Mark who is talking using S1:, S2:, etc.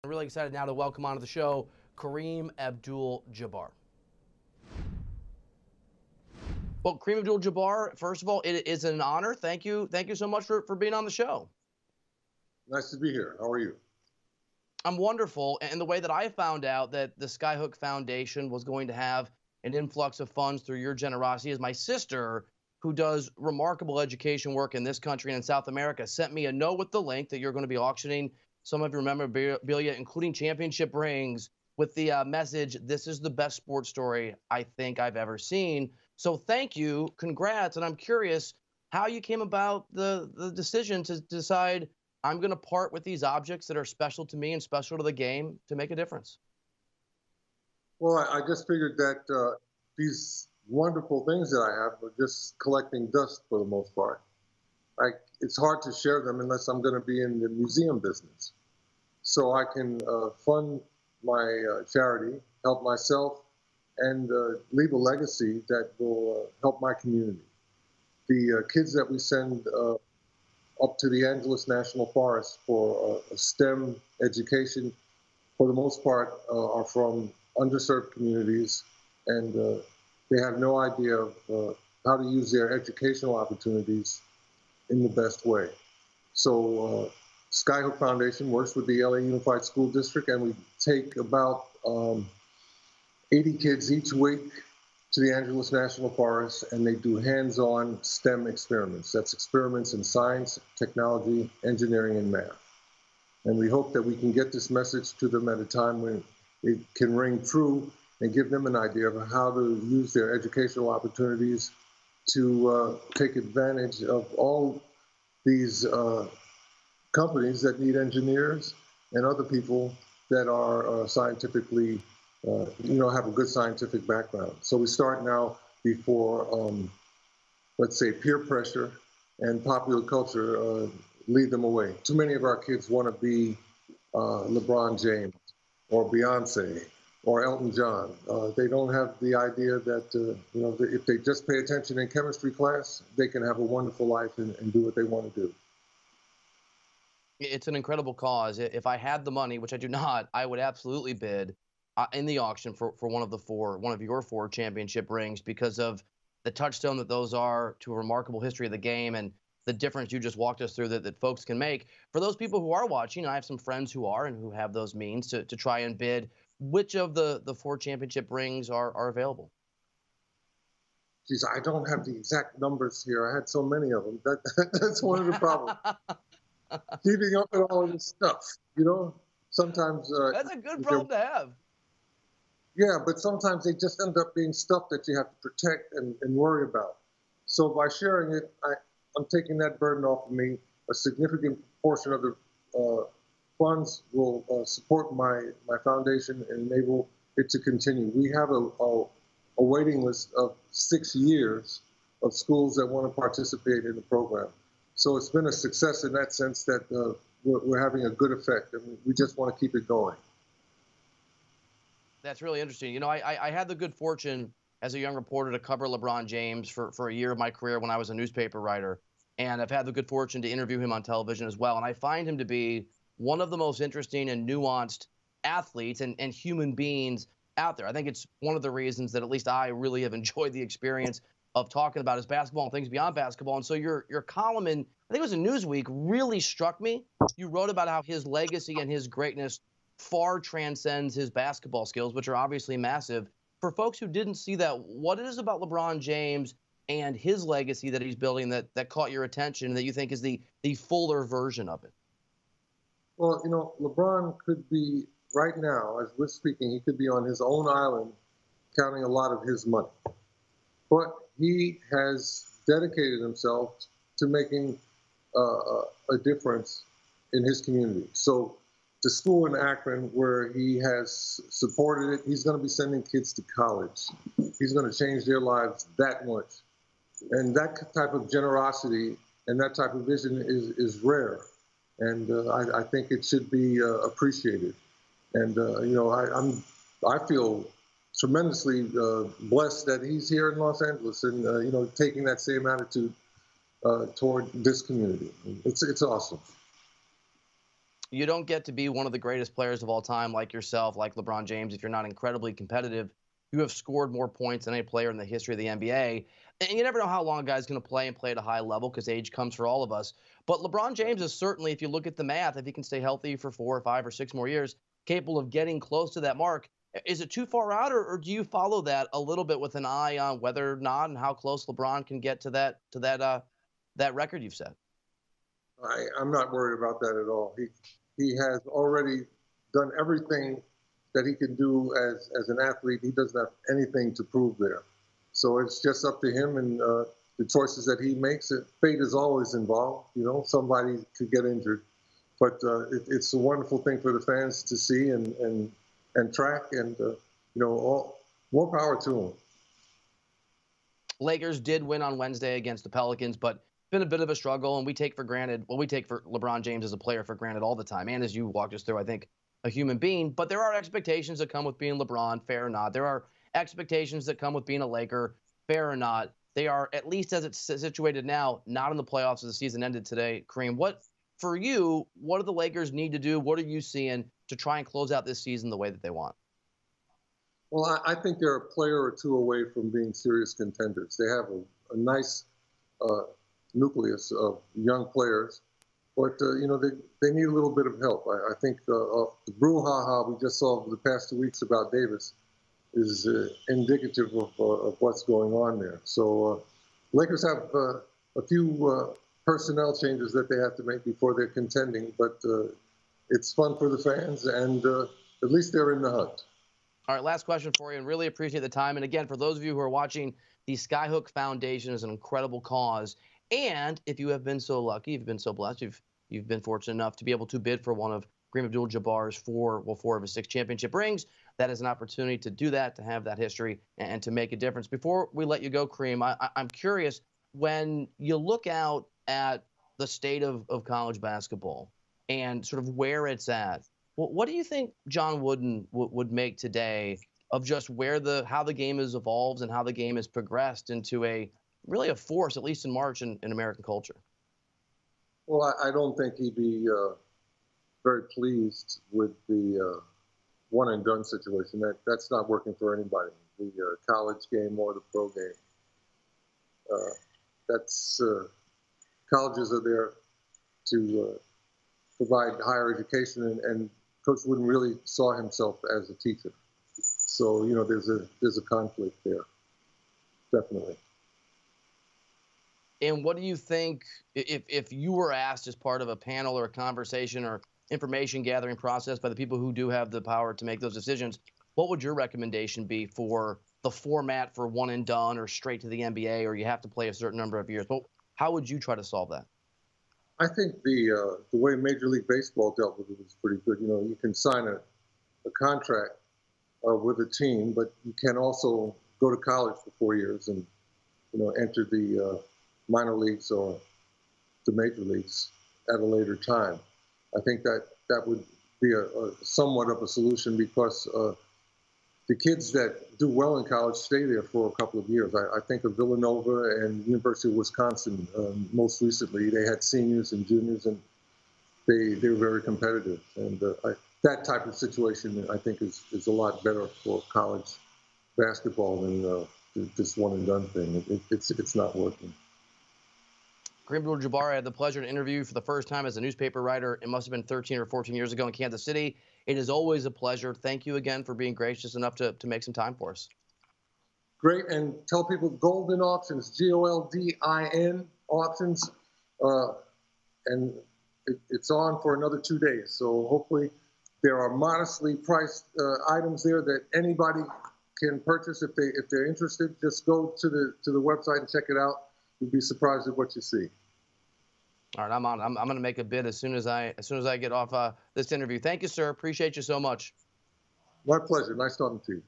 S1: I'm really excited now to welcome onto the show Kareem Abdul-Jabbar. Well, Kareem Abdul-Jabbar, first of all, it is an honor. Thank you so much for being on the show.
S2: Nice to be here. How are you?
S1: I'm wonderful. And the way that I found out that the Skyhook Foundation was going to have an influx of funds through your generosity is my sister, who does remarkable education work in this country and in South America, sent me a note with the link that you're going to be auctioning some of your memorabilia, including championship rings, with the message, "This is the best sports story I think I've ever seen." So thank you, congrats, and I'm curious how you came about the decision to decide I'm going to part with these objects that are special to me and special to the game to make a difference.
S2: Well, I just figured that these wonderful things that I have are just collecting dust for the most part. It's hard to share them unless I'm going to be in the museum business. So I can fund my charity, help myself, and leave a legacy that will help my community. The kids that we send up to the Angeles National Forest for a STEM education, for the most part, are from underserved communities, and they have no idea of how to use their educational opportunities in the best way. So Skyhook Foundation works with the LA Unified School District, and we take about 80 kids each week to the Angeles National Forest, and they do hands-on STEM experiments. That's experiments in science, technology, engineering, and math. And we hope that we can get this message to them at a time when it can ring true and give them an idea of how to use their educational opportunities to take advantage of all these companies that need engineers and other people that are scientifically have a good scientific background. So we start now before, let's say, peer pressure and popular culture lead them away. Too many of our kids want to be LeBron James or Beyonce or Elton John. They don't have the idea that, if they just pay attention in chemistry class, they can have a wonderful life and do what they want to do.
S1: It's an incredible cause. If I had the money, which I do not, I would absolutely bid in the auction for one of your four championship rings, because of the touchstone that those are to a remarkable history of the game and the difference you just walked us through that folks can make. For those people who are watching, I have some friends who are and who have those means to try and bid. Which of the four championship rings are available?
S2: Geez, I don't have the exact numbers here. I had so many of them. That's one of the problems. Keeping up with all of this stuff, sometimes.
S1: That's a good problem to have.
S2: Yeah, but sometimes they just end up being stuff that you have to protect and worry about. So by sharing it, I'm taking that burden off of me. A significant portion of the funds will support my foundation and enable it to continue. We have a waiting list of 6 years of schools that want to participate in the program. So it's been a success in that sense that we're having a good effect, and we just want to keep it going.
S1: That's really interesting. I had the good fortune as a young reporter to cover LeBron James for a year of my career when I was a newspaper writer. And I've had the good fortune to interview him on television as well. And I find him to be one of the most interesting and nuanced athletes and human beings out there. I think it's one of the reasons that at least I really have enjoyed the experience of talking about his basketball and things beyond basketball. And so your column in, I think it was in Newsweek, really struck me. You wrote about how his legacy and his greatness far transcends his basketball skills, which are obviously massive. For folks who didn't see that, what it is about LeBron James and his legacy that he's building that caught your attention and that you think is the fuller version of it?
S2: Well, LeBron could be, right now, as we're speaking, he could be on his own island counting a lot of his money. But he has dedicated himself to making a difference in his community. So the school in Akron where he has supported it, he's going to be sending kids to college. He's going to change their lives that much. And that type of generosity and that type of vision is rare. And I think it should be appreciated. And, I feel tremendously blessed that he's here in Los Angeles and, taking that same attitude toward this community. It's awesome.
S1: You don't get to be one of the greatest players of all time like yourself, like LeBron James, if you're not incredibly competitive. You have scored more points than any player in the history of the NBA. And you never know how long a guy's going to play and play at a high level because age comes for all of us. But LeBron James is certainly, if you look at the math, if he can stay healthy for 4 or 5 or 6 more years, capable of getting close to that mark. Is it too far out, or do you follow that a little bit with an eye on whether or not and how close LeBron can get to that record you've set?
S2: I'm not worried about that at all. He has already done everything that he can do as an athlete. He doesn't have anything to prove there. So it's just up to him and the choices that he makes. Fate is always involved. You know, somebody could get injured, but it's a wonderful thing for the fans to see and track. And more power to him.
S1: Lakers did win on Wednesday against the Pelicans, but been a bit of a struggle, and we take for LeBron James as a player for granted all the time. And as you walked us through, I think a human being, but there are expectations that come with being LeBron, fair or not. There are expectations that come with being a Laker, fair or not. They are, at least as it's situated now, not in the playoffs as the season ended today. Kareem, what do the Lakers need to do? What are you seeing to try and close out this season the way that they want?
S2: Well, I think they're a player or two away from being serious contenders. They have a nice nucleus of young players, but they need a little bit of help. I think the brouhaha we just saw over the past 2 weeks about Davis is indicative of what's going on there. So Lakers have a few personnel changes that they have to make before they're contending, but it's fun for the fans, and at least they're in the hunt.
S1: All right, last question for you, and really appreciate the time. And again, for those of you who are watching, the Skyhook Foundation is an incredible cause. And if you have been so lucky, you've been so blessed, you've been fortunate enough to be able to bid for one of Kareem Abdul-Jabbar's 4 of his 6 championship rings, that is an opportunity to do that, to have that history, and to make a difference. Before we let you go, Kareem, I'm curious, when you look out at the state of college basketball and sort of where it's at, what do you think John Wooden would make today of just how the game has evolved and how the game has progressed into really a force, at least in March, in American culture?
S2: Well, I don't think he'd be very pleased with the one and done situation. That's not working for anybody. The college game or the pro game. Colleges are there to provide higher education, and Coach Wooden really saw himself as a teacher. So there's a conflict there, definitely.
S1: And what do you think, if you were asked as part of a panel or a conversation or information gathering process by the people who do have the power to make those decisions, what would your recommendation be for the format for one and done or straight to the NBA, or you have to play a certain number of years? Well, how would you try to solve that?
S2: I think the way Major League Baseball dealt with it was pretty good. You can sign a contract with a team, but you can also go to college for 4 years and enter the minor leagues or the major leagues at a later time. I think that would be a somewhat of a solution, because the kids that do well in college stay there for a couple of years. I think of Villanova and University of Wisconsin most recently. They had seniors and juniors, and they were very competitive. And that type of situation, I think, is a lot better for college basketball than this one and done thing. It's not working.
S1: Kareem Abdul-Jabbar, I had the pleasure to interview for the first time as a newspaper writer. It must have been 13 or 14 years ago in Kansas City. It is always a pleasure. Thank you again for being gracious enough to make some time for us.
S2: Great. And tell people Golden Auctions, Goldin Auctions. And it's on for another 2 days. So hopefully there are modestly priced items there that anybody can purchase if they're interested. Just go to the website and check it out. You'd be surprised at what you see.
S1: All right, I'm on. I'm going to make a bid as soon as I get off this interview. Thank you, sir. Appreciate you so much.
S2: My pleasure. Nice talking to you.